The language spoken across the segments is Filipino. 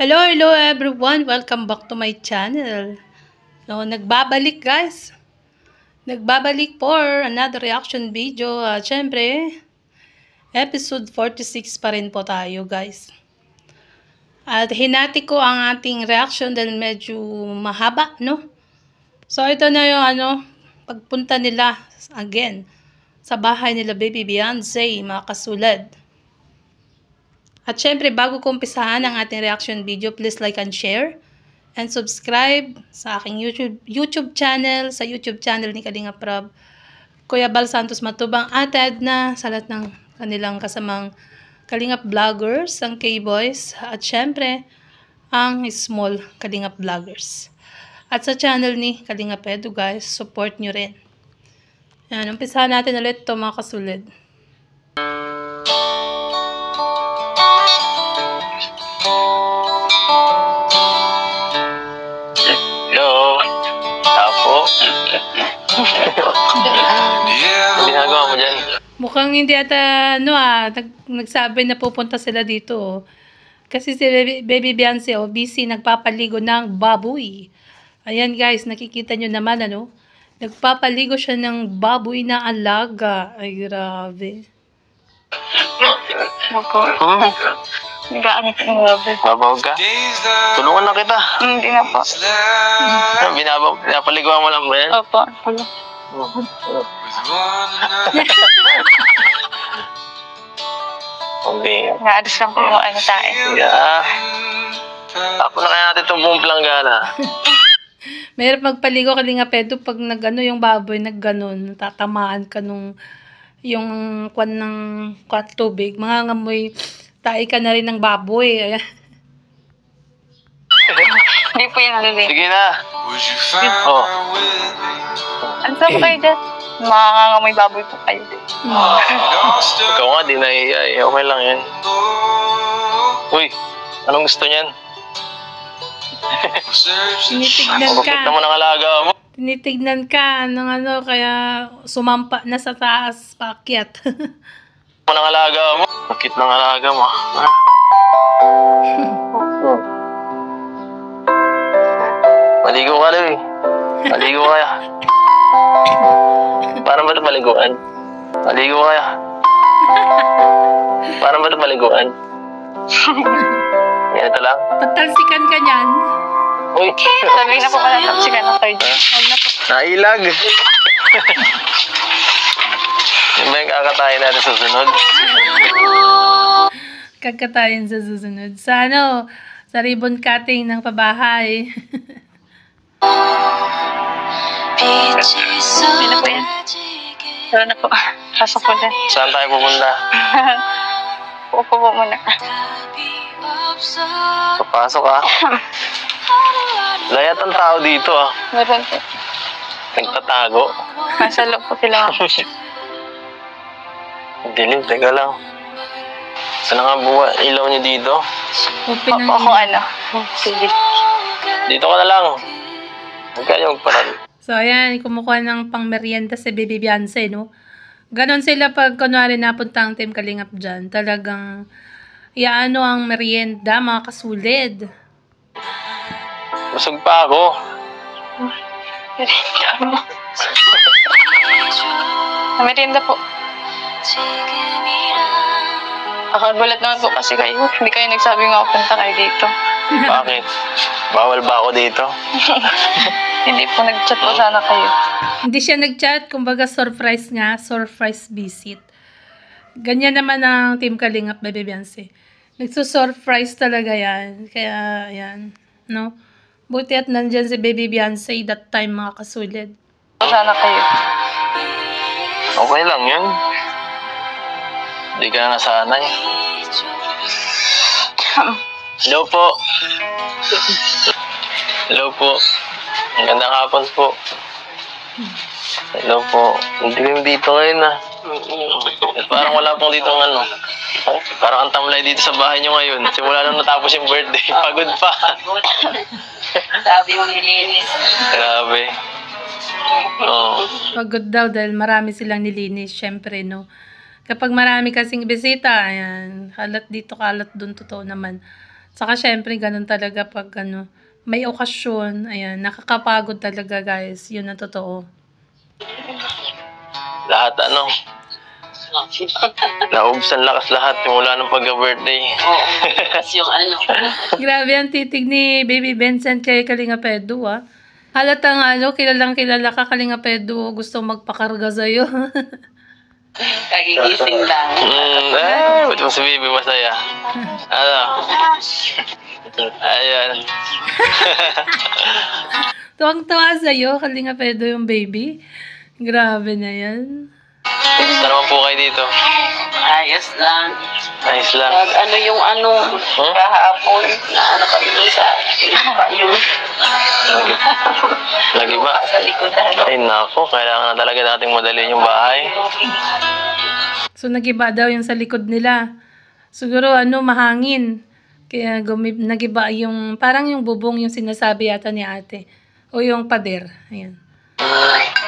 Hello everyone. Welcome back to my channel. So, nagbabalik guys. Nagbabalik for another reaction video. Syempre, episode 46 pa rin po tayo guys. At hinati ko ang ating reaction dahil medyo mahaba, no? So, ito na yung pagpunta nila again sa bahay nila Baby Beyonce, mga kasulad. At syempre, bago ko umpisahan ang ating reaction video, please like and share. And subscribe sa aking YouTube channel, sa YouTube channel ni Kalinga Prab, Kuya Bal Santos Matubang, at Edna, sa lahat ng kanilang kasamang Kalingap Vloggers, ang K-Boys, at syempre, ang Small Kalingap Vloggers. At sa channel ni Kalingap Edu, guys, support nyo rin. Yan, umpisahan natin ulit ito mga kasulid. Ginagawa mo dyan? Mukhang hindi ata, nagsabi na pupunta sila dito. Kasi si Baby Beyonce, busy nagpapaligo ng baboy. Ayan guys, nakikita nyo naman, nagpapaligo siya ng baboy na alaga. Ay, grabe. Babaw ka? Tulungan na kita. Hindi na po. Pinapaliguan mo lang ba yan? Opo. Okay. Naalis lang po yung tayo. Yeah. Ako na kaya natin itong buong planggana. Mahirap magpaligo Kalinga Pedo pag yung baboy nagganon, tatamaan ka nung yung kwan ng tubig, mangangamoy tayo ka na rin ng baboy. Hindi po yung nalilin. Sige na. Oh. Ano sa po kayo dyan? Makangangamoy baboy po kayo. Ikaw nga, di nahiya. Okay lang yan. Uy, anong gusto niyan? Tinitignan ka. Bakit naman ang alaga mo? Tinitignan ka, kaya sumampa na sa taas, paakyat. Ano ang alaga mo? Bakit ng alaga mo? Maligo ka lang eh. Maligo kaya. Paano ba ito maliguan? Maligo kaya. Paano ba ito maliguan? Ganito lang? Patalsikan ka niyan. Uy, sabi na po pala tapsikan na kayo dyan. Huwag na po. Nailag. Yung ba yung kakatayin natin sa sunod? Kakatayin sa susunod. Sa ribbon cutting ng pabahay. Hindi na po yan. Tara na po. Pasok po dyan. Saan tayo pupunta? Upo po muna. Papasok ah. Layat ang tao dito ah. Meron po. Nagtatago. Nasa loob po sila. Dilim, teka lang. Saan nga buwa ilaw niyo dito? Open ng Ako sige. Dito ka na lang. Huwag kayo magparad. So, ayan, kumukuha ng pang-merienda si Baby Beyonce, Ganon sila pag, kunwari, napunta ang Team Kalingap dyan. Talagang, ang merienda, mga kasulid. Busog pa ako. Merienda po. Nakagulat naman po kasi kayo. Hindi kayo nagsabi nga punta kayo dito. Bakit? Bawal ba ako dito? Hindi po, nag-chat po sana kayo. Hindi siya nag-chat, kumbaga surprise nga, surprise visit. Ganyan naman ang Team Kalingap, Baby Beyonce. Nagsusurprise talaga yan. Kaya, yan, Buti at nandyan si Baby Beyonce that time, mga kasulid. Sana kayo. Okay lang yun. Hindi ka na nasanay. Hello po. Hello po. Magandang hapon po. Hello po. Hindi kami dito ngayon Parang wala pong dito Parang ang tamlay dito sa bahay nyo ngayon. Simula nung natapos yung birthday. Pagod pa. Sabi mo nilinis. Grabe. Oh. Pagod daw dahil marami silang nilinis, syempre, Kapag marami kasing bisita, ayan, kalat dito, kalat dun, totoo naman. Saka syempre, ganun talaga pag ano, may okasyon. Ayan, nakakapagod talaga guys. Yun ang totoo. Lahat naubsan lakas lahat mula nung pagka-birthday. Oo. Kasi yung ano. Grabe ang titig ni Baby Vincent kay Kalinga Pedro, ah. Halatang kilalang kilala ka, Kalinga Pedro, gusto magpakarga sa'yo. Kagigising lang. Ba't mo si Baby masaya? Ano? Ayan. Tuwang-tuwa sa'yo, Kalinga Pedro yung baby. Grabe na yan. Saan naman po kayo dito? Ayos lang. Ayos lang. Ano yung kahapon na ano kami doon sa yung Lagi ba? sa likodan. Ay nako, kailangan na talaga nating madalhin yung bahay. So, nagiba daw yung sa likod nila. Siguro, mahangin. Kaya nagiba yung, parang yung bubong yung sinasabi yata ni ate. O yung pader. Ayan.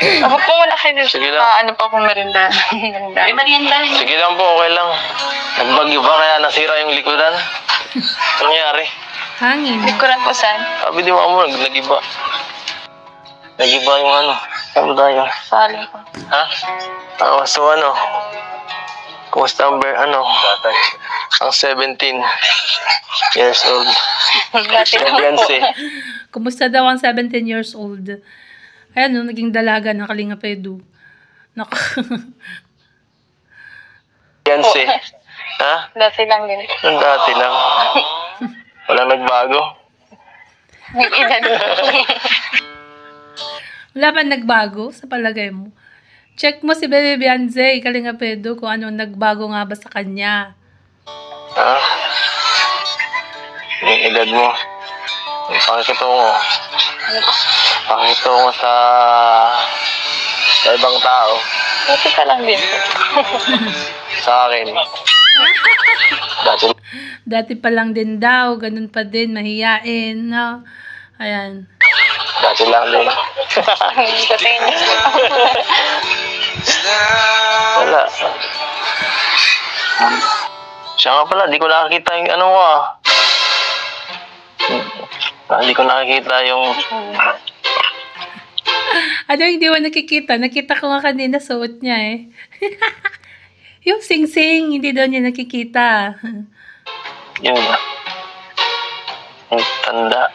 Ako po wala kayo. Sige lang. Ano pa kung merinda? May merienda. Sige lang po, okay lang. Nagbagyo ba kaya nasira yung likodan? Ano nangyari? Hangin. Likuran po saan? Sabi di mo nagiba. Nagiba yung Saan ba tayo? Sali po. Ha? So kumusta ang ang 17 years old. Dati lang po. Fiancé. Kumusta daw ang 17 years old? Ayan, naging dalaga ng Kalinga Pedro. Naku. Fiancé. Ha? Dati lang din. Ang dati lang. Walang nagbago. Nag-edad po. Wala pa nagbago sa palagay mo? Check mo si Baby Beyonce, Kalinga Pedro, kung ano nagbago nga ba sa kanya. Ha? Yung edad mo. Pakitungo sa ibang tao. Dati ka lang din po. Sa akin. Dati pa lang din daw, ganun pa din, mahiyain, no? Ayan. Dati lang din. Dati Wala. Siya nga pala, di ko nakakita yung Hindi ko nakikita yung... Hindi mo nakikita? Nakita ko nga kanina, suot niya eh. Yung sing-sing, hindi daw niya nakikita. Yun. Yung tanda.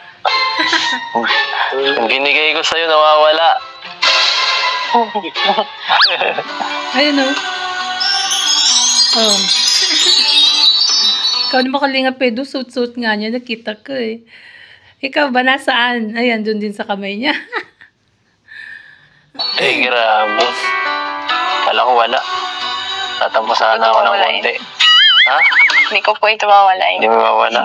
Yung binigay ko sa'yo, nawawala. Ayun o. Oh. Ikaw naman Kalinga Pedro, suit-suit nga niya, nakita ko eh. Ikaw ba, nasaan? Ayan, dun din sa kamay niya. Grabe. Kala ko wala. Tatampo sana ako ng konti. Ha? Hindi ko po ito mawalain. Hindi mo mawala.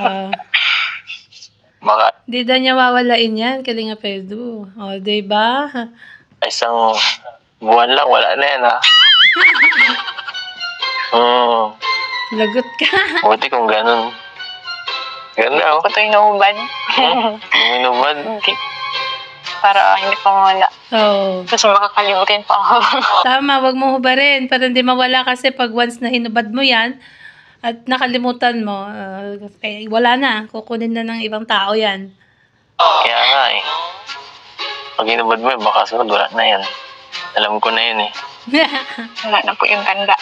Baka Hindi daw niya wawalain yan, Kalinga Pedro. O, diba? isang buwan lang, wala na yan ha. Lagot ka. Buti kung ganun. Ganda oh. Ako ito inuubad. Minubad. Para hindi pa mawala. Oo. Kasi makakalimutin pa ako. Tama, wag mo hubarin para hindi mawala kasi pag once na hinubad mo yan at nakalimutan mo, wala na. Kukunin na ng ibang tao yan. Kaya nga eh. Pag hinubad mo, baka sunod, wala na yan. Alam ko na yun eh. Wala na po yung tanda.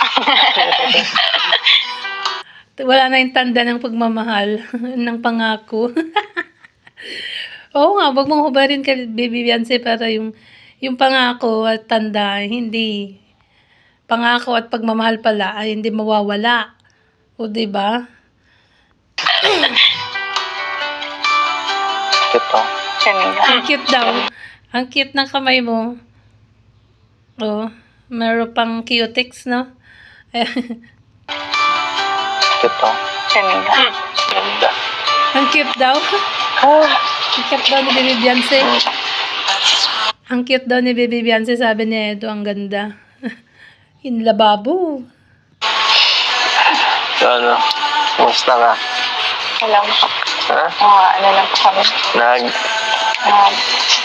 Wala na yung tanda ng pagmamahal, ng pangako. Oo nga, wag mong hubarin ka, Baby Beyonce, para yung pangako at tanda, hindi. Pangako at pagmamahal pala ay hindi mawawala. O, diba? Ito. Ang cute daw. Ang cute ng kamay mo. Oh, meron pang cutex, no? Ito. Ganda. Ang cute daw. Ang cute daw ni Baby Beyonce. Ang cute daw ni Baby Beyonce, sabi ni Edo, ang ganda. In lababo. So ano, kumusta ka? Alam po. Ha? Ano lang po kami.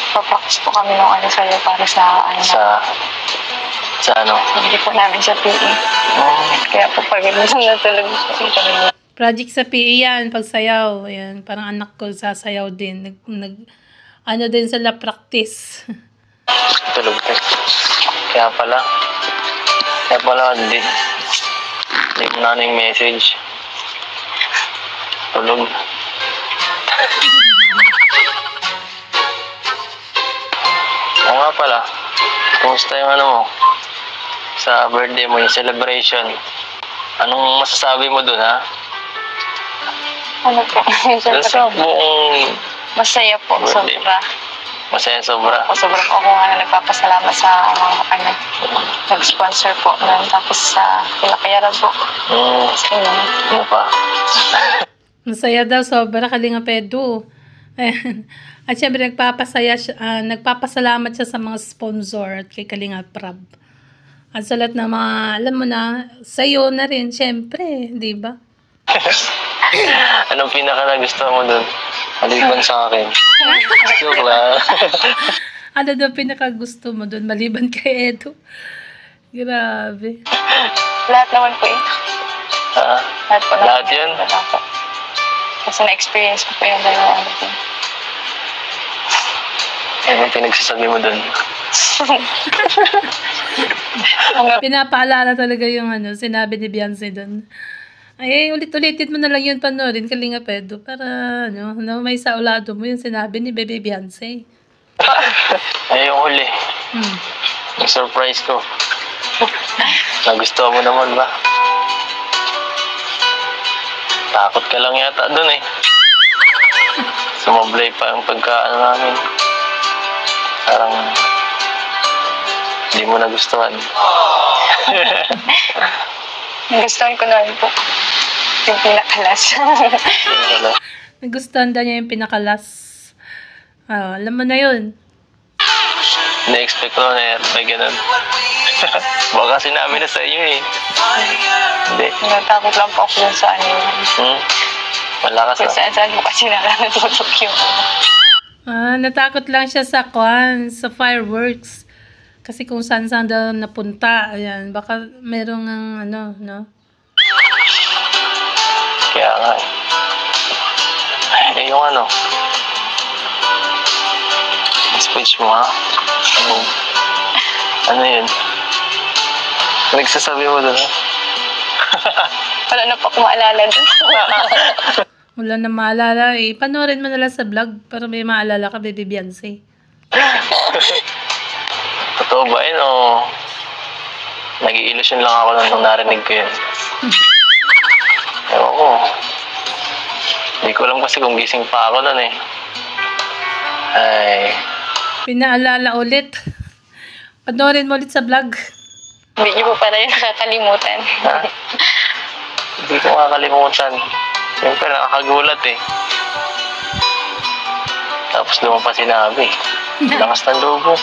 Papractice po kami ng sa'yo para sa Sa ano? Hindi po namin sa PE. Kaya po pag minsan natulog po kami. Project sa PE yan, pagsayaw. Ayan, parang anak ko sasayaw din. Ano din sila practice. Tulog ka. Kaya pala, hindi mo na yung message. Tulog. Oo nga pala, kumusta yung ano mo? Sa birthday mo, yung celebration. Anong masasabi mo dun, ha? Ano po? Dun sa buong Masaya po, birthday. sobra. Masaya sobra. Sobrang ako nga nagpapasalamat sa mga nag-sponsor po nun. Tapos sa Pinakayaran po. Sa inyo. Ano pa? Masaya daw, sobra Kalinga Pedro. Ayan. At syempre, nagpapasalamat siya sa mga sponsor at kay Kalinga Prab. At sa lahat ng mga, alam mo na, sa'yo na rin, syempre, di ba? Anong pinaka nagustuhan mo dun? Maliban sa akin. Joke lang. Ano daw pinakagusto mo doon, maliban kay Edo? Grabe. Lahat naman po eh. Lahat po. Lahat yun? Kasi na-experience ko po yung dalawa. Anong pinagsasabi mo dun? Pinapaalala talaga yung sinabi ni Beyonce doon. Ay, ulit-ulitin mo na lang yun panoorin, Kalinga Pedro, para may saulado mo yung sinabi ni Baby Beyonce. Ay, yung huli. Yung surprise ko. Nagustuhan mo naman ba? Takot ka lang yata dun eh. Sumablay pa ang pagkaan namin. Parang hindi mo nagustuhan. Nagustuhan ko naman po. Yung pinakalas. Nagustuhan daw niya yung pinakalas. Alam mo na yun. Na-expect ko na may ganun. Baka sinabi na sa iyo eh. Hindi. Natakot lang po ako dun sa Malakas Kung saan po kasi nakatutok yung natakot lang siya sa fireworks. Kasi kung saan daw napunta, ayan, baka merong Kaya nga eh. Yung speech mo ha? Ano yun? Nagsasabi mo doon ha? wala na po akong maalala dun. Wala na maalala eh. Panoorin mo na lang sa vlog para may maalala ka, Baby Beyonce. Totoo ba yun o nag-i-illusion lang ako nung narinig ko yun? Ewan ko. Hindi ko alam kasi kung gising pa ako nun eh. Ay. Pinaalala ulit. Panoorin mo ulit sa vlog. Hindi niyo po pala yung nakakalimutan. Ha? Hindi ko makakalimutan. Siyempre nakakagulat eh. Tapos doon pa sinabi. Lakas ng lobo.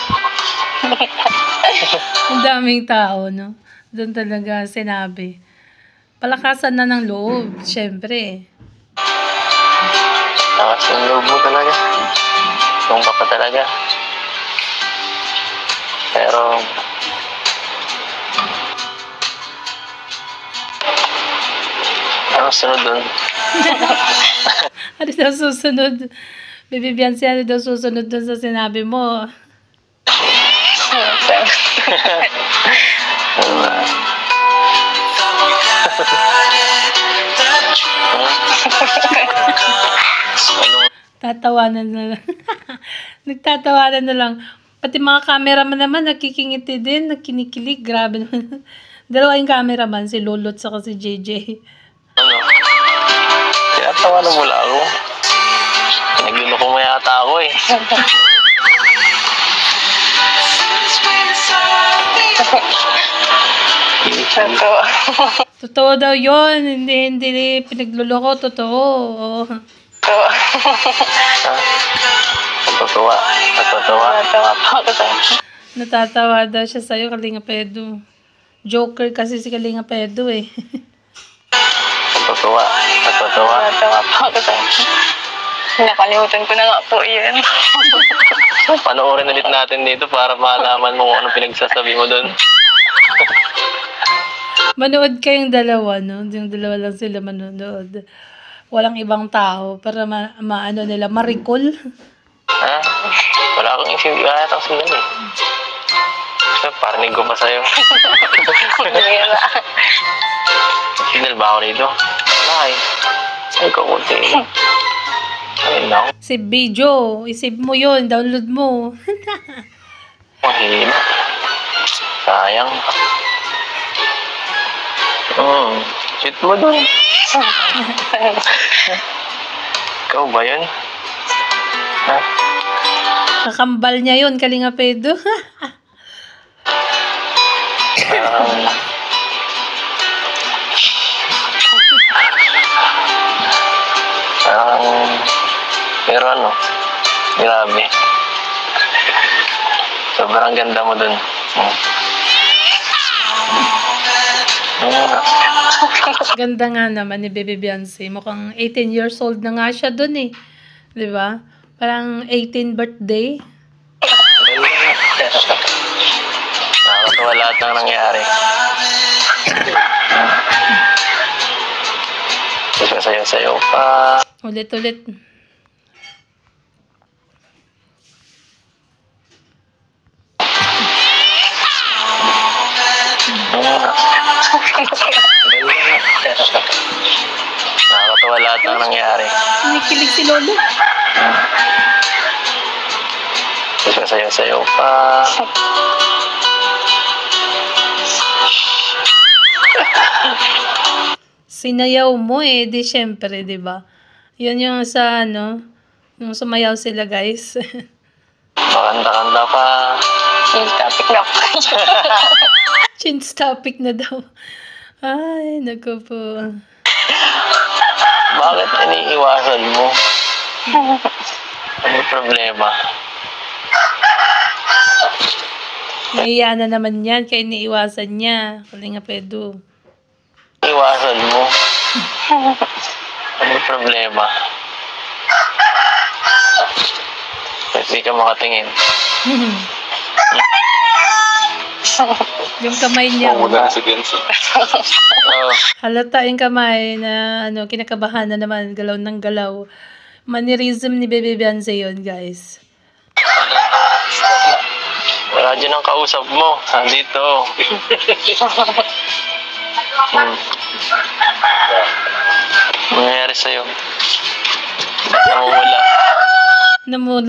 Ang daming tao, no? Doon talaga sinabi. Palakasan na ng loob, syempre. Lakas ng lobo talaga. Doon pa talaga. Pero ano sunod doon? Ano daw susunod? Baby Beyonce, ano daw susunod doon sa sinabi mo? Tatawanan na lang. Nagtatawanan na lang. Pati mga cameraman naman, nakikingiti din, nakinikilig. Grabe naman. Dalawa yung cameraman, si Lolot saka si JJ. Kaya tawanan mo lang ako. Nagluloko mo yata ako eh. Totoo. Totoo daw yun. Hindi pinagluloko. Totoo. Totoo. Natutuwa. Natawa po ako sa'yo. Natatawa daw siya sa'yo, Kalinga Pedro. Joker kasi si Kalinga Pedro eh. Natutuwa. Natawa po ako sa'yo. Nakalimutan ko na nga po yun. Panoorin ulit natin dito para malaman mo kung anong pinagsasabi mo doon. Manood kayong dalawa, no? Yung dalawa lang sila manonood. Walang ibang tao para maano nila, ma-recall. Ha? Wala akong isip. Wala akong signal eh. So, parinig ko pa sa'yo. Signal ba ako rito? Wala eh. Ay, kakunti eh. Ayun ako. Save video. I-save mo yun. Download mo. Mahina. Sayang. Shoot mo dun. Ikaw ba yun? Ha? Kakambal niya yun, Kalinga Pedro. Pero ano, grabe. Sobrang ganda mo dun. Ganda nga naman ni Baby Beyonce. Mukhang 18 years old na nga siya dun eh. Di ba? Parang 18 birthday. Nakakatawa lahat ng nangyari. Sasayaw-sayaw pa. Ulit-ulit. Nakakatawa lahat ng nangyari. Nakikilig si Lolo. Sasayaw-sayaw pa. Sinayaw mo eh, di syempre, di ba? Yun yung sa ano, yung sumayaw sila guys. Makanda-kanda pa. Yung topic na po. Change topic na daw. Ay, naku po. Bakit iniiwasan mo? Ano yung problema? Nahiya na naman yan, kaya iniiwasan niya. Kalinga Pedro. Iwasan mo. Ano yung problema? Hindi ka makatingin. Yung kamay niya. Oo, si Vincent. Oo. Halata yung kamay na ano, kinakabahan na naman, galaw ng galaw. Mannerism ni Baby Beyonce yun, guys. Wala dyan ang kausap mo. Dito. Nangyayari sa'yo. Namumula.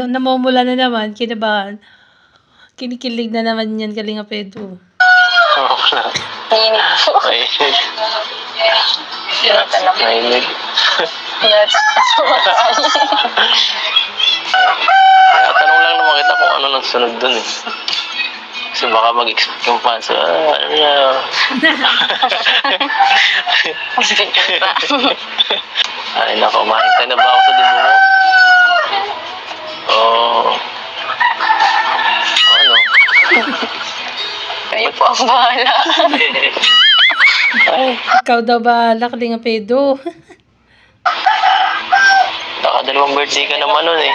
Namumula na naman, kinabahan. Kinikilig na naman yan, Kalinga Pedro. Mainit po. Mainit. Init na po. Mainit. Tanong lang naman kita kung ano nang sunod dun eh. Kasi baka mag-expect yung fans. Ano na. Ay nako, mahintay na ba ako sa dibo mo? Oo. Ano? Kayo po ang bahala. Ay, Ikaw daw ba, Kalinga Pedro? nakadalawang birthday ka naman nun eh.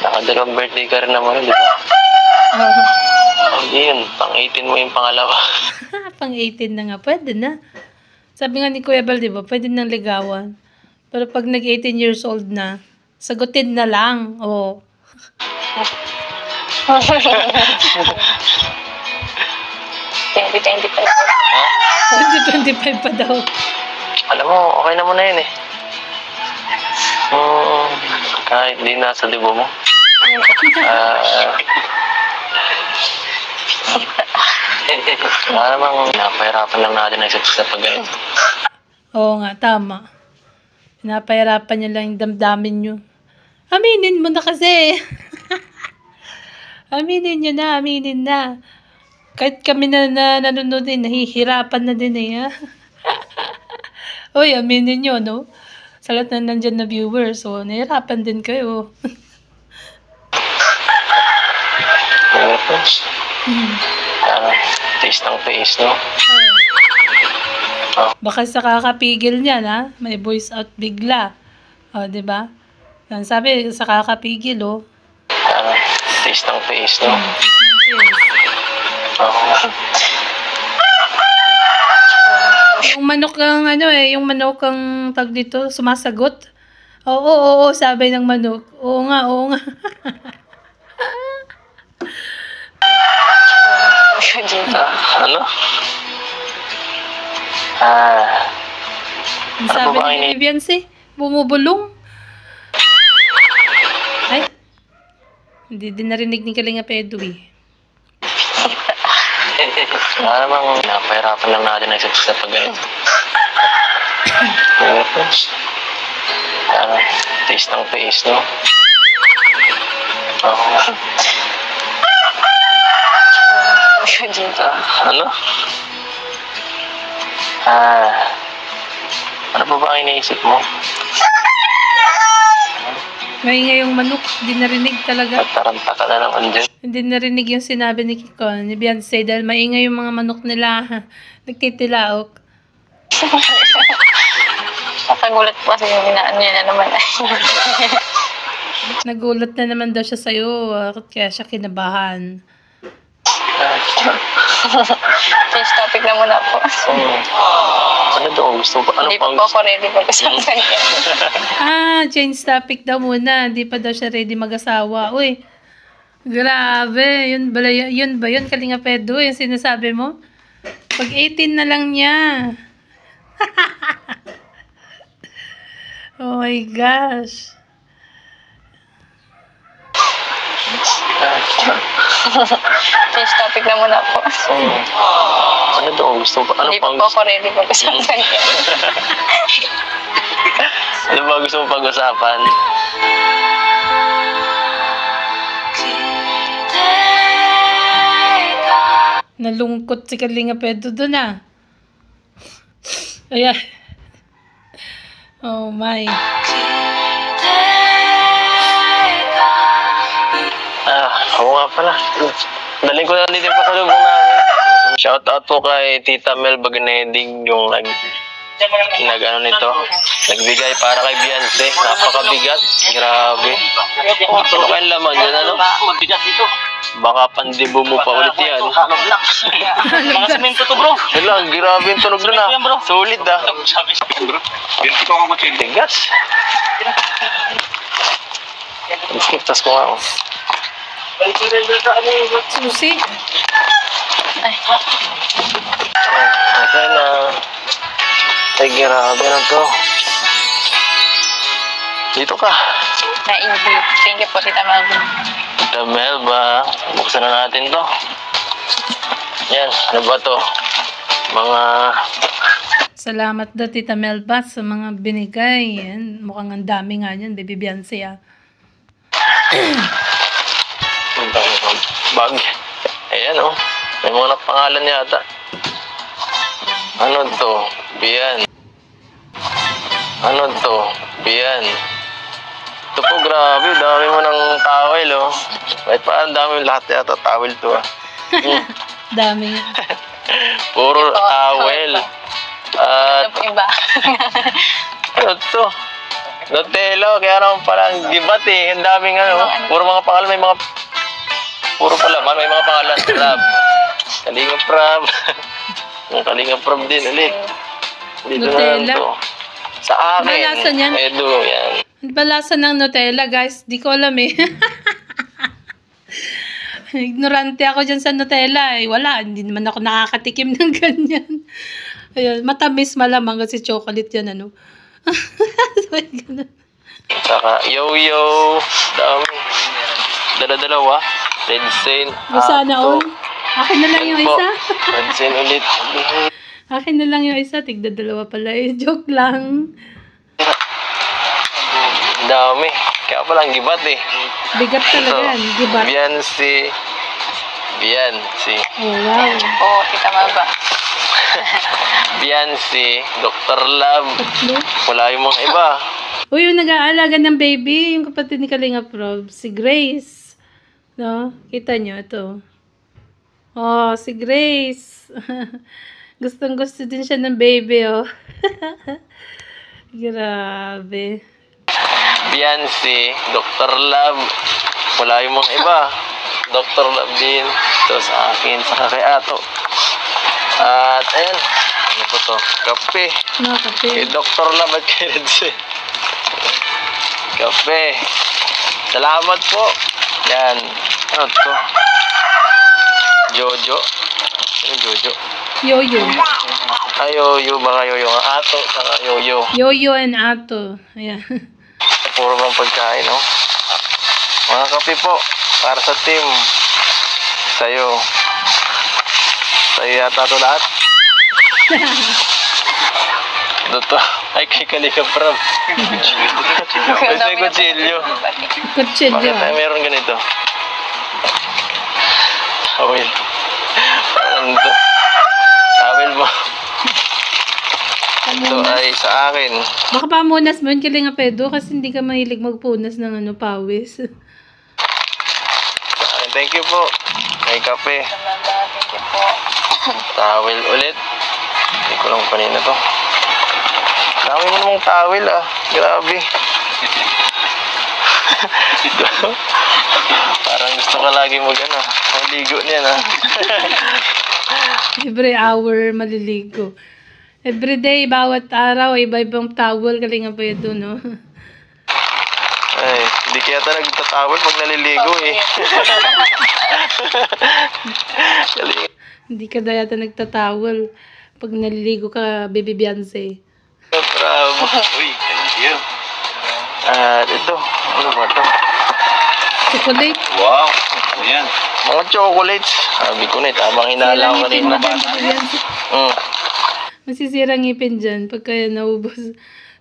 Nakadalawang birthday ka rin naman nun, di ba? Hindi yun, pang-18 mo yung pangalawa. Pang-18 na nga, pwede na. Sabi nga ni Kuya Bal, di ba, pwede nang ligawan. Pero pag nag-18 years old na, sagutin na lang. Oo. 2020 pa na. Ha? 2025 pa daw. Alam mo, okay na muna yun eh. Kahit di nasa dibo mo. Namang napahirapan lang natin ang isa't isa pag ganito. Oo nga, tama. Pinapahirapan nyo lang yung damdamin nyo. Aminin mo na kasi. Aminin nyo na, aminin na. Kahit kami na nanonood din, nahihirapan na din eh. Ha? Uy, aminin nyo, no? Sa lahat na nandyan na viewers, so nahihirapan din kayo. Taste ng face, no? Baka sa kakapigil niyan, ha? May voice out bigla. O, di ba? Yan, sabi, sa kakapigil, oh. Taste ng face, no? Yes. manok ang ano yung manok ang tag dito, sumasagot. Oo, sabi ng manok. Oo nga. Ano? Ang Ano sabi ba ni Beyonce, bumubulong. Ay, hindi din narinig ni Kalinga Pedro eh. Namang napahirapan lang natin ang isa't isa pag ganito. Taste ng taste, no? Ano? Ano pa ba ang iniisip mo? Maingay yung manok, hindi narinig talaga. Taranta ka na naman dyan. Hindi narinig yung sinabi ni Kiko, ni Beyonce, dahil maingay yung mga manok nila. Nagtitilaok. Nakagulat po kasi yung inaan niya na naman. Nagulat na naman daw siya sa'yo, kaya siya kinabahan. Change topic na muna po. Ano daw? Gusto ba? Ano Hindi pa po ako ready pag-usapan yan. Change topic daw muna. Hindi pa daw siya ready mag-asawa. Uy, grabe. Yun ba yun, Kalinga Pedro, yung sinasabi mo? Pag 18 na lang niya. Oh my gosh. Change topic na muna po. Ano daw? Gusto ba? Ano Hindi pa po ako ready pag-usapan yan. Ano ba gusto mo pag-usapan? Nalungkot si Kalinga Pedro doon Ayan. Oh my. Oo nga pala. Daling ko na dito yung pasalubong namin. Shout out po kay Tita Mel Baganeding yung nag-ano nito. Nagbigay para kay Beyonce. Napakabigat. Grabe. Ano kayang laman yan, ano? Baka pandibo mo pa ulit yan. Mga semento to, bro. Wala, grabe yung tunog na. Solid Tigas. Tapos ko nga ako. Susi. Okay na. Ay, grabe na to. Dito ka. Na-indeed. Thank you po, Tita Melvin. Tita Melba, buksan na natin to. Yan, ano ba to? Mga... Salamat daw, Tita Melba, sa mga binigay. Yan, mukhang ang dami nga yan, Baby Beyonce bag. Ayan, oh. May mga napangalan yata. Ano to? Biyan. Ano to? Biyan. Ito po, grabe. Dami mo ng towel, oh. Kahit parang dami lahat yata towel to, Dami. Puro towel. At... Ito po iba. Ano to? Nutella. Kaya naman parang gibat, eh. Ang daming puro mga pangalan. May mga... Puro pala man. May mga pangalan. Lab. Kalinga Prab. Yung Kalinga Prab din ulit. Dito na lang to. Sa akin. Malasa niyan. Edo, yan. Ano ba lasa ng Nutella, guys? Di ko alam eh. Ignorante ako dyan sa Nutella eh. Wala, hindi naman ako nakakatikim ng ganyan. Ayun, matamis malamang kasi chocolate yan, ano. Saka, yo-yo. Dami. Dala-dalawa. Red Saint. Sana all. Akin na lang yung isa. Red Saint ulit. Akin na lang yung isa. Tigda dalawa pala eh. Joke lang. Dami. Kaya palang gibat eh. Bigat talaga yan. Gibat. Beyonce. Oh, wow. Oo, Tita Melba. Beyonce. Dr. Love. Tatlo. Wala yung mga iba. Uy, yung nag-aalaga ng baby, yung kapatid ni Kalinga Prob, si Grace. No? Kita nyo, ito. Oh, si Grace. Gustong-gusto din siya ng baby, oh. Grabe. Beyonce. Dr. Love. Wala yung mga iba. Dr. Love din. Ito sa akin. Saka kay Ato. At, ayan. Ano po to? Kape. Kape. Kay Dr. Labat Kennedy. Kape. Salamat po. Yan. Ano to? Jojo. Ano Jojo? Yoyo. Ay, Yoyo. Baka Yoyo. Ato. Saka Yoyo. Yoyo and Ato. Ayan. Puro bang pagkain, no? Mga kape po. Para sa team. Sa'yo. Sa'yo yata ito lahat. Ito to. Ay, kay Kalika Prab. Ito yung kutsilyo. Kutsilyo. Bakit tayo meron ganito? Tawil. Parang ito. Tawil mo. Ito ay sa akin. Baka pamunas mo yun, Kalinga Pedro, kasi hindi ka mahilig magpunas ng pawis. Sa akin, thank you po. May kape. Thank you po. Tawil ulit. Hindi ko lang kanina to. Dami mo namang tawil ah. Grabe. Parang gusto ka lagi maligo niyan ah. Every hour maliligo. Every day, bawat araw, iba-ibang towel, Kalinga Pedro, no? Ay, hindi kaya talaga nagtatawal pag naliligo eh. Hindi ka dayata nagtatawal pag naliligo ka, Baby Beyonce. Bravo. Uy, thank you. At ito, ano ba ito? Chocolate. Wow. Ayan. Mga chocolates. Sabi ko na, tamang hinala ko kanina. Masisira ngipin dyan pagka naubos.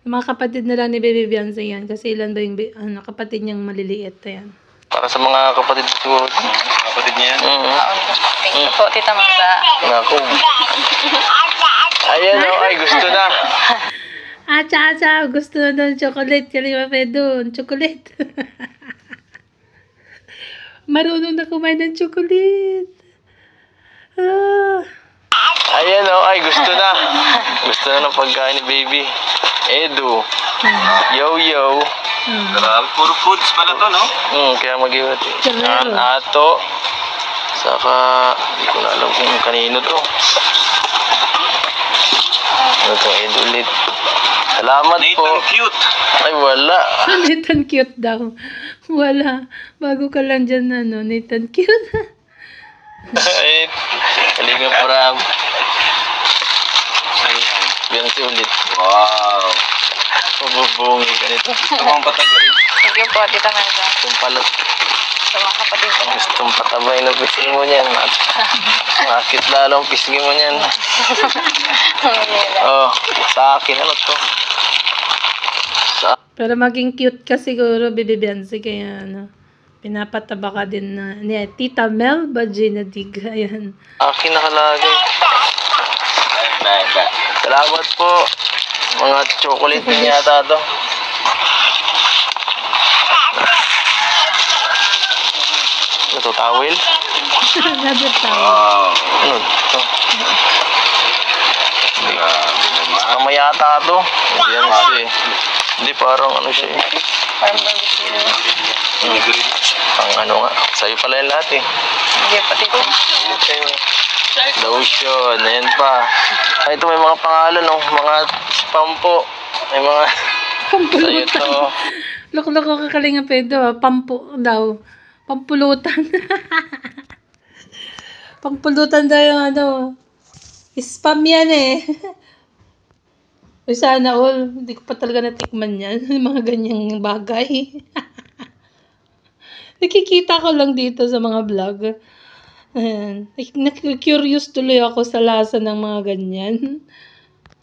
Mga kapatid na lang ni Baby Beyonce yan. Kasi ilan ba yung kapatid niyang maliliit. Ayan. Para sa mga kapatid siguro. Kapatid niya yan. Thank you po, Tita Magda. Naku. Ayan o, ay gusto na. Acha, gusto na ng chocolate. Kalinga Pedro, chocolate. Marunong na kumain ng chocolate. Ayan o, ay gusto na. Gusto na ng pagkain ni Baby. Edu. Yo-yo. Grabe, puro foods pala to, no? Kaya mag-iwat. Charero. Ato. Saka, hindi ko na alam kung kanino to. Ano to, Edu ulit. Salamat po. Nathan cute. Ay, wala. Nathan cute daw. Wala. Bago ka lang dyan, Nathan cute. Ay, Kalinga Prab. Ayan. Beyonce ulit. Wow. Mabubungi ka nito. Gusto mo ang patagain? Thank you po, Tita Magda. Itong palat. Sa mga kapatid ko naman. Gustong patabay na pisngi mo niyan. Makit lalong pisngi mo niyan. Oh, sa akin, ano to? Pero maging cute ka siguro, Baby Beyonce. Kaya, pinapataba ka din ni Tita Mel Gina Dig. Ayan. Akin nakalagay. Salamat po. Mga chocolate din yata to. Ano to, towel? Another towel. Wow. Ano to? Grabe naman. Kamay yata to. Hindi yan kasi. Hindi, parang ano siya eh. Parang barbecue. Ang ano nga. Sa'yo pala yung lahat eh. Hindi pa, Tita Magda. Lotion. Ayan pa. Ay, ito may mga pangalan no. Mga spam po. May mga... Sa'yo to. Loko-loko ka, Kalinga Pedro. Pampo daw. Pampulutan. Pampulutan daw yung spam yan eh. Uy, sana all. Hindi ko pa talaga natikman yan. Mga ganyang bagay. Nakikita ko lang dito sa mga vlog. Ayan. Curious tuloy ako sa lasa ng mga ganyan.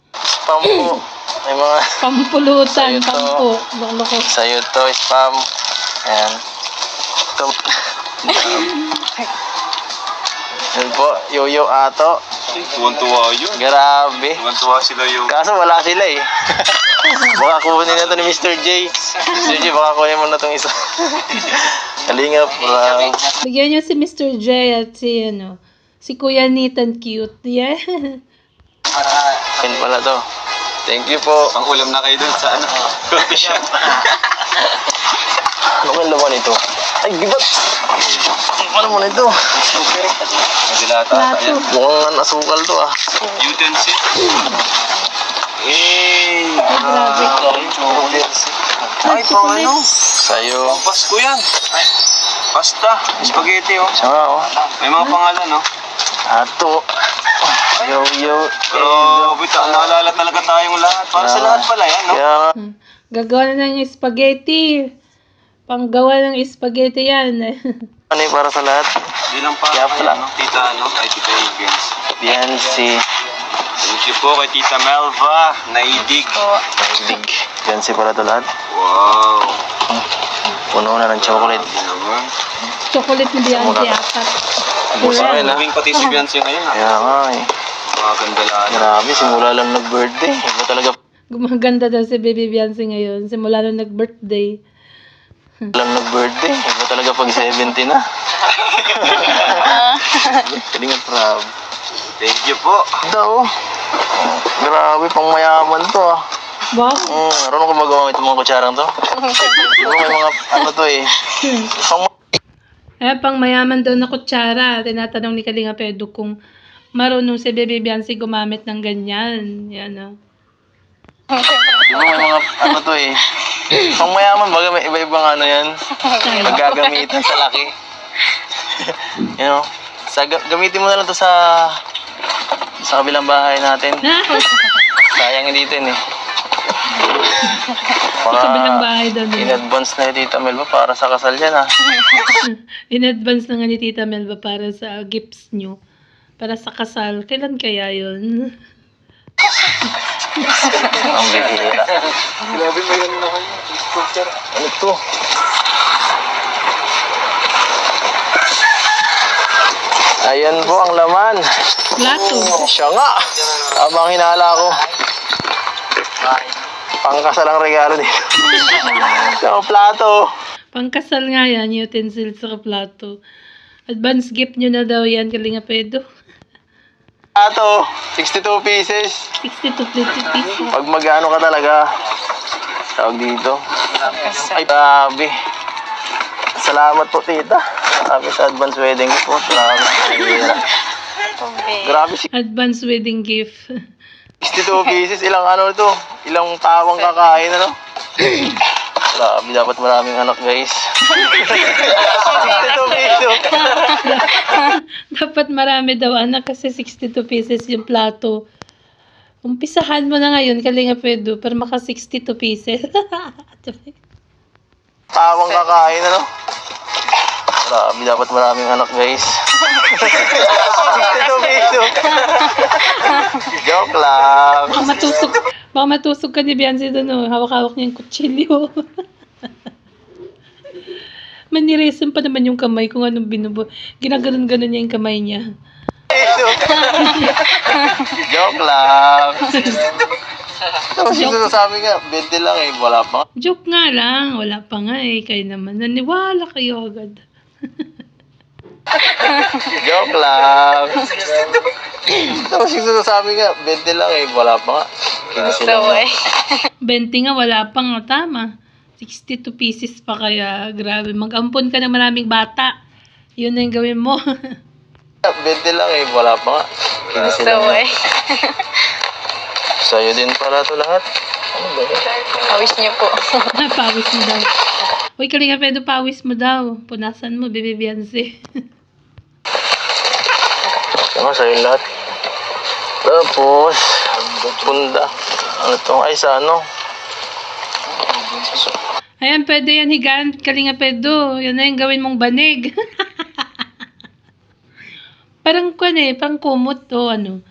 Spam po. May mga... Pampulutan, Sa'yo to. pampo. Loko-loko. Sa'yo to, spam. Ayan. Ito. Yan po, Yoyo Ato. Tuwan-tuwa yun. Grabe. Tuwan-tuwa sila yung... Kaso wala sila eh. Baka kunin na to ni Mr. J. Mr. J, baka kunin mo na tong isa. Kalingap. Bigyan niyo si Mr. J at si Kuya Nathan cute. Yeah. Yan pala to. Thank you po. Pang-ulam na kayo dun sa coffee shop. Ano kang laman ito? Ay, gibat! Ano mo nito? Dilata ata yan. Mukhang asukal to ah. Utensil. Grabe. Ay, pang ano? Sa'yo. Pasko yan. Ay, pasta. Spaghetti oh. Siya nga oh. May mga pangalan oh. Ato. Yo. Pero, naalala talaga tayong lahat. Para sa lahat pala yan, no? Kaya nga. Gagawa na ng spaghetti. Panggawa ng spaghetti yan. Ano yung para sa lahat? Hindi lang pa Kaya pala. Tita, ano? Ay, Tita Higgins. Biansi. Thank you po kay Tita Melva. Naidig. Dig. Biansi pala to lahat. Wow. Puno na ng chocolate. Hindi naman. Chocolate ni Beyonce apat. Busa rin ah. Gawing pati si Beyonce ngayon ah. Kaya nga eh. Mga ganda lahat. Grabe, simula lang nag-birthday. Iba talaga Gumaganda daw si Baby Beyonce ngayon. Simula nung nag-birthday. lang nag-birthday. Iba talaga pag 70 na. Kalinga proud. Thank you po. Daw. Grabe, pang mayaman to ah. Wow. Marunong ko magawa itong mga kutsarang to. Diba may mga ano to eh. Pang mayaman daw na kutsara. Tinatanong ni Kalinga Pedro kung marunong si Baby Beyonce gumamit ng ganyan. Yan o. Diba may mga ano to eh. Pang mayaman, baga may iba-ibang ano yan. Naggagamitan sa laki. You know, gamitin mo na lang to sa kabilang bahay natin. Sayang hindi din eh. Sa kabilang bahay daw In nila. advance na ni Tita Melba para sa kasal yan ah. In advance na nga ni Tita Melba para sa gifts nyo. Para sa kasal. Kailan kaya yun? Ang bihira. Grabe mo yun naman. Ano to? Ayan po ang laman. Plato. Siya nga. Tama ang hinala ko. Pangkasal ang regalo dito. Siya ang plato. Pangkasal nga yan, utensils sa plato. Advance gift nyo na daw yan, Kalinga Pedro. Plato, 62 pieces. 62 pieces. Pag mag-ano ka talaga, tawag dito. Ay, grabe. Salamat po, tita. Sabi sa advance wedding po. Salamat. Grabe, Advance wedding gift. 62 pieces. Ilang ano ito? Ilang tawang kakain, ano? Grabe, dapat maraming anak, guys. 62 pieces. Dapat marami daw anak kasi 62 pieces yung plato. Umpisahan mo na ngayon, Kalinga Pedro, para maka 62 pieces. Tawang kakain, ano? Grabe, dapat maraming anak, guys. 62 pieces. Joke lang. Baka matusok ka ni Beyonce doon, oh. Hawak-hawak niya yung kutsilyo. Manirisan pa naman yung kamay kung anong binubo. Ginaganon-ganon niya yung kamay niya. Joke lang. Tapos yung sasabi nga, 20 lang eh, wala pa. Joke nga lang. Wala pa nga eh. Kayo naman. Naniwala kayo agad. Joke lang. Tapos yung sasabi nga, 20 lang eh, wala pa nga. So, 20 nga, wala pa nga. Tama. 62 pieces pa kaya. Grabe. Mag-ampon ka ng maraming bata. Yun na yung gawin mo. 20 lang eh, wala pa nga. so, Sa'yo din pala ito lahat. Ano ba yun? Pawis niyo po. Pawis mo daw. Uy, Kalinga Pedro, pawis mo daw. Punasan mo, Baby Beyonce. Ano, sa'yo lahat. Tapos, punda. Ano to? Ay, sa ano? Ayan, pwede yan higaan, Kalinga Pedro. Yan na yung gawin mong banig. Parang kwan eh, parang kumot o ano.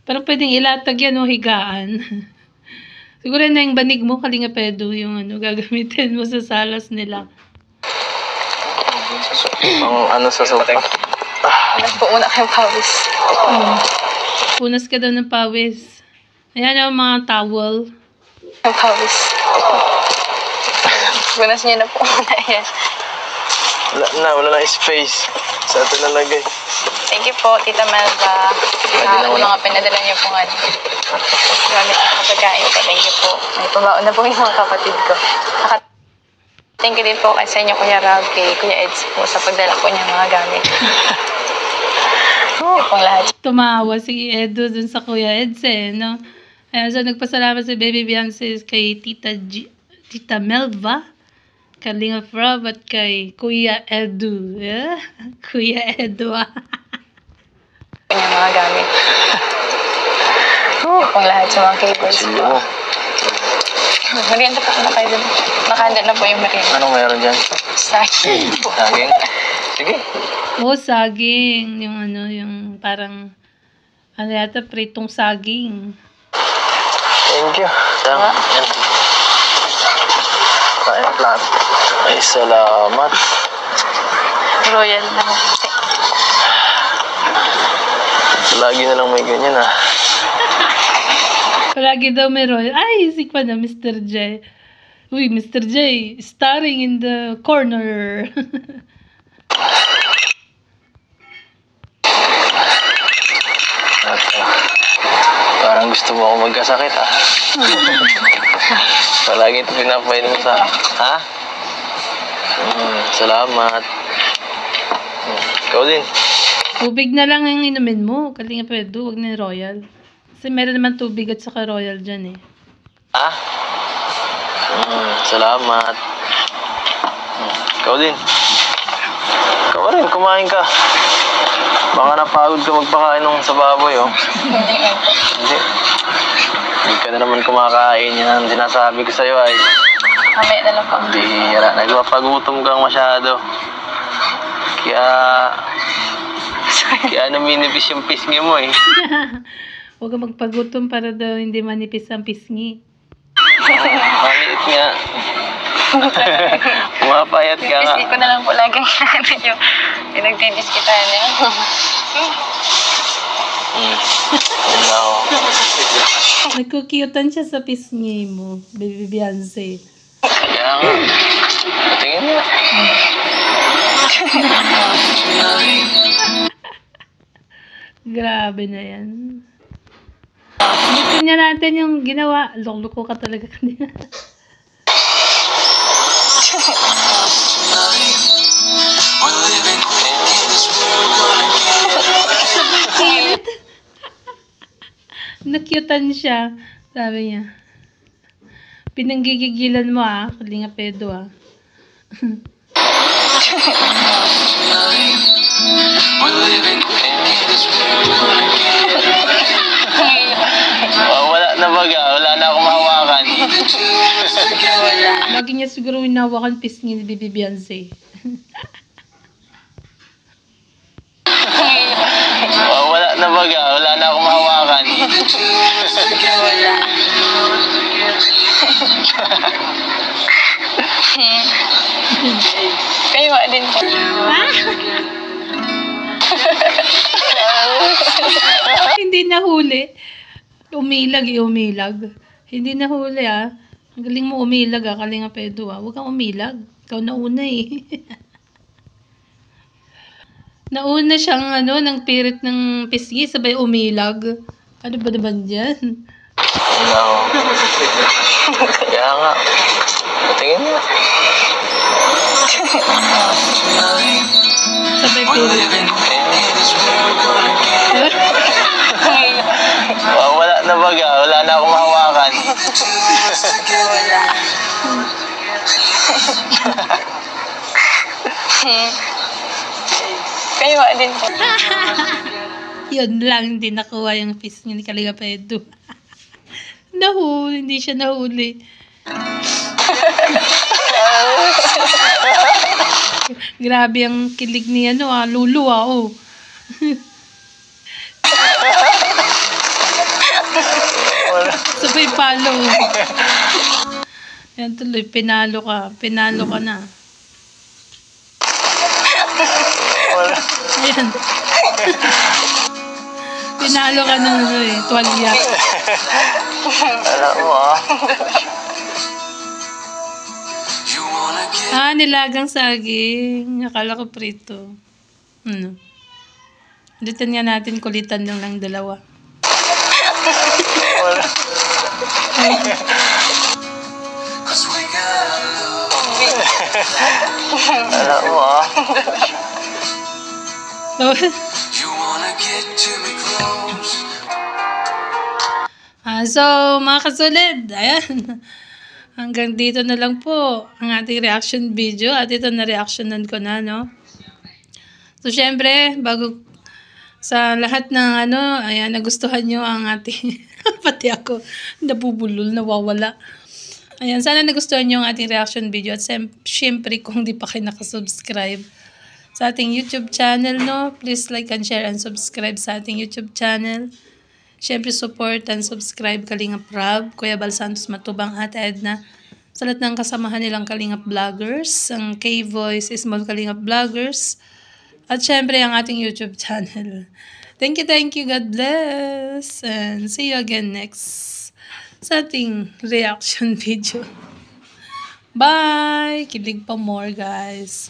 Parang pwedeng ilatag yan o higaan. Siguro na yung banig mo, Kalinga Pedro, yung ano, gagamitin mo sa salas nila. Ang ano sa sopa. Nagpuuna kayong pawis. Punas ka daw ng pawis. Ayan ang mga towel. Ang pawis. Punas niyo na po. Ayan. Wala na space. Sa ito nalagay. Thank you po, Tita Melba. Mga pinadala niyo po nga. Gamit ang kapagain po. Thank you po. May pumaon na po yung mga kapatid ko. Thank you din po sa inyo, Kuya Rob, kay Kuya Eds po sa pagdala po niya mga gamit. Ito pong lahat. Tumawa si Edo dun sa Kuya Eds no? Ayan, so nagpasalamat si Baby Beyonce kay Tita Melva, Kalinga Rob, at kay Kuya Edu. Yeah? Kuya Edu. Niya mga gamit. Ito pong lahat sa mga cables po. Merienda po, nakahanda na po yung merienda. Anong meron dyan? Saging po. Saging? Sige. Saging. Yung parang, yata, pritong saging. Thank you. Yan. Kain plan. Ay, salamat. Royal na. Lagi na lang may ganyan Palagi daw may Royal. Ay, isik pa na, Mr. J. Uy, Mr. J, starring in the corner. Parang gusto mo ako magkasakit, Palagi ito pinapainom mo sa... Ha? Salamat. Ikaw din. Tubig na lang ang inumin mo. Kalinga Pedro, huwag na Royal. Kasi meron naman tubig at saka Royal dyan Ha? Salamat. Ikaw din. Ikaw rin, kumain ka. Baka napagod ka magpakain ng sa baboy, Hindi. Hindi ka na naman kumakain. Yan ang sinasabi ko sa'yo ay... Mamaya na lang po. Bihira. Nagpapagutom kang masyado. Kaya naminipis yung pisngi mo, Huwag ka magpagutom para daw hindi manipis ang pisngi. Maliit nga. Pumapayat ka nga. Pisngi ko na lang po laging yung pinagdidiskitan niya. Yan ako. Nagkukyutan siya sa pisngi mo, Baby Beyonce. Kaya nga. Patingin mo. Grabe na yan. Gusto niya natin yung ginawa. Loko ka talaga kanina. Nakyutan siya. Sabi niya. Pinanggigigilan mo Kalinga Pedro Wala na baga. Wala na akong mahawakan. Lagi niya siguro hinawakan pisngi ni Baby Beyonce. Wala na baga. Wala na akong mahawakan. Kayo din po. Hindi nahuli. Umilag. Hindi nahuli Ang galing mo umilag Kalinga Pedro Huwag kang umilag. Ikaw nauna Nauna siyang ng pirit ng pisngi sabay umilag. Ano ba naman dyan? Wala ako. Kaya nga. Patingin mo. Sabay pirit. Wala na baga. Wala na akong mahawakan. Kayo din po. Yun lang, hindi nakuha yung pisngi ni Kalinga Pedro. Hindi siya nahuli. Grabe ang kilig ni Lulu Sabay palo. Yan tuloy, pinalo ka na. Ayan. Pinalo ka ng tuwalya. Alam mo Nilagang saging. Akala ko prito. Ulitan nga natin, kulitan lang dalawa. Alam mo ah. So, mga kasulid, ayan. Hanggang dito na lang po ang ating reaction video. At ito na reactionan ko na, no? So, syempre, bago sa lahat ng ayan, nagustuhan nyo ang ating, pati ako, nabubulol, nawawala. Ayan, sana nagustuhan nyo ang ating reaction video. At syempre, kung di pa kayo nakasubscribe sa ating YouTube channel, no? Please like and share and subscribe sa ating YouTube channel. Syempre, support and subscribe Kalingap Rob, Kuya Bal Santos Matubang, Ate Edna. Sa lahat ng kasamahan nilang Kalingap Vloggers, ang K-Voice, Small Kalingap Vloggers. At syempre, ang ating YouTube channel. Thank you, God bless. And see you again next sa ating reaction video. Bye! Kilig pa more, guys.